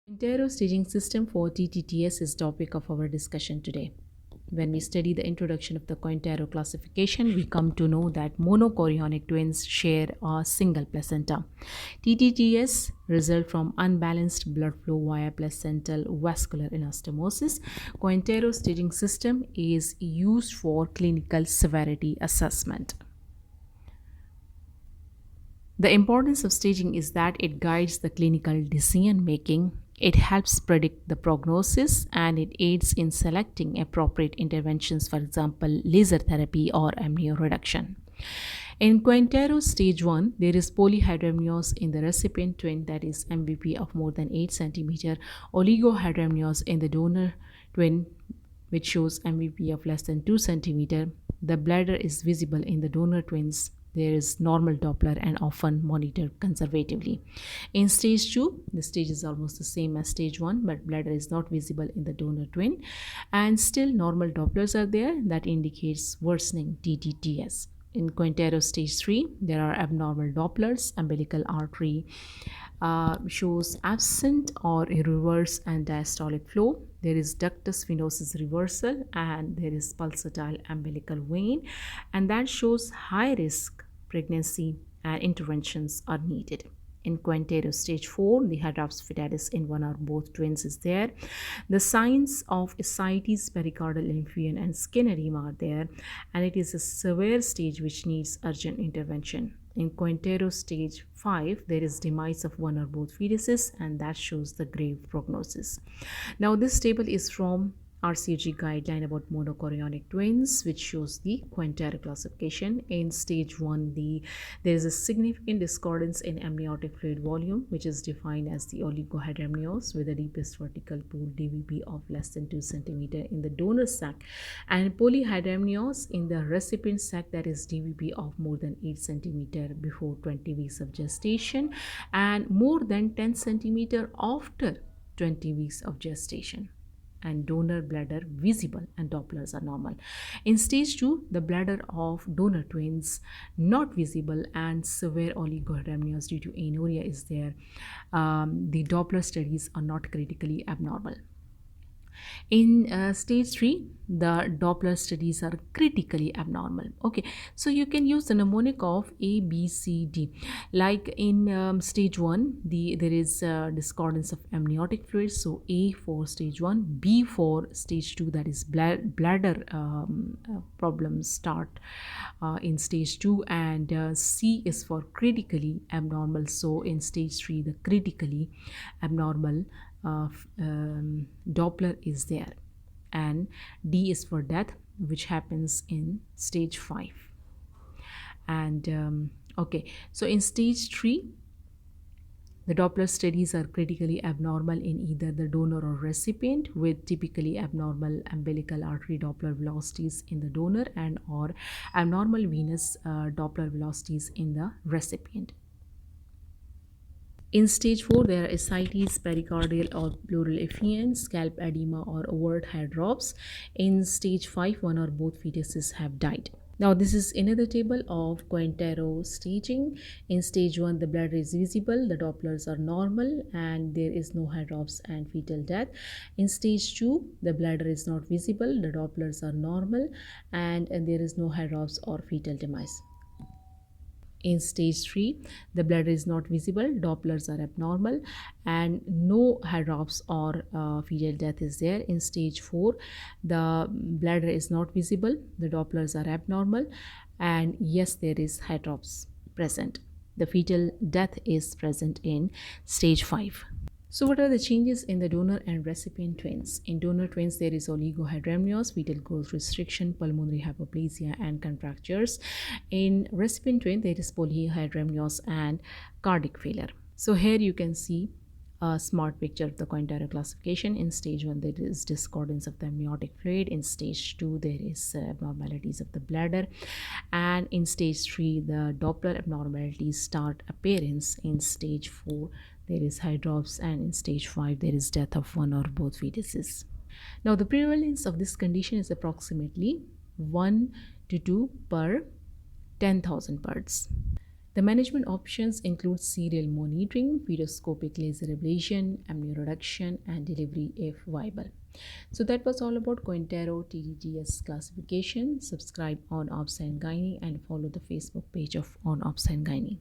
Quintero Staging System for TTTS is topic of our discussion today. When we study the introduction of the Quintero classification, we come to know that monochorionic twins share a single placenta. TTTS result from unbalanced blood flow via placental vascular anastomosis. Quintero Staging System is used for clinical severity assessment. The importance of staging is that it guides the clinical decision making, it helps predict the prognosis, and it aids in selecting appropriate interventions, for example, laser therapy or amnio reduction. In Quintero stage 1, there is polyhydramnios in the recipient twin, that is MVP of more than 8 cm, oligohydramnios in the donor twin, which shows MVP of less than 2 cm. The bladder is visible in the donor twins. There is normal Doppler and often monitored conservatively. In stage 2, the stage is almost the same as stage 1, but bladder is not visible in the donor twin, and still normal Dopplers are there that indicates worsening TTTS. In Quintero stage 3, there are abnormal Dopplers, umbilical artery shows absent or irreverse and diastolic flow. There is ductus venosus reversal and there is pulsatile umbilical vein, and that shows high risk pregnancy and interventions are needed. In Quintero stage 4, the hydrops fetalis in one or both twins is there. The signs of ascites, pericardial effusion, and skin edema are there, and it is a severe stage which needs urgent intervention. In Quintero stage 5, there is demise of one or both fetuses, and that shows the grave prognosis. Now, this table is from RCOG guideline about monochorionic twins, which shows the Quintero classification. In stage 1, there is a significant discordance in amniotic fluid volume, which is defined as the oligohydramnios with the deepest vertical pool DVP of less than 2 cm in the donor sac, and polyhydramnios in the recipient sac, that is DVP of more than 8 cm before 20 weeks of gestation and more than 10 cm after 20 weeks of gestation, and donor bladder visible and Dopplers are normal. In stage 2, the bladder of donor twins not visible and severe oligohydramnios due to anuria is there. The Doppler studies are not critically abnormal. In stage 3, the Doppler studies are critically abnormal. Okay, so you can use the mnemonic of A, B, C, D. Like in stage 1, there is discordance of amniotic fluid. So A for stage 1, B for stage 2, that is bladder problems start in stage 2, and C is for critically abnormal. So in stage 3, the critically abnormal Doppler is there, and D is for death, which happens in stage 5. And okay, so in stage 3, the Doppler studies are critically abnormal in either the donor or recipient, with typically abnormal umbilical artery Doppler velocities in the donor and or abnormal venous Doppler velocities in the recipient. In stage 4, there are ascites, pericardial or pleural effusion, scalp edema or overt hair drops. In stage 5, one or both fetuses have died. Now, this is another table of Quintero staging. In stage 1, the bladder is visible, the Dopplers are normal, and there is no hair drops and fetal death. In stage 2, the bladder is not visible, the Dopplers are normal, and there is no hair drops or fetal demise. In stage 3, the bladder is not visible, Dopplers are abnormal, and no hair drops or fetal death is there. In stage 4, the bladder is not visible, the Dopplers are abnormal, and yes, there is hair drops present. The fetal death is present in stage 5. So what are the changes in the donor and recipient twins? In donor twins, there is oligohydramnios, fetal growth restriction, pulmonary hypoplasia, and contractures. In recipient twin, there is polyhydramnios and cardiac failure. So here you can see a smart picture of the Quintero classification. In stage 1, there is discordance of the amniotic fluid. In stage 2, there is abnormalities of the bladder, and in stage 3, the Doppler abnormalities start appearance. In stage 4, there is hair drops, and in stage 5, there is death of one or both fetuses. Now, the prevalence of this condition is approximately 1 to 2 per 10,000 births. The management options include serial monitoring, pedoscopic laser ablation, amnioreduction, and delivery if viable. So that was all about Quintero TTTS classification. Subscribe on Obs and Gynae and follow the Facebook page of on Obs and Gynae.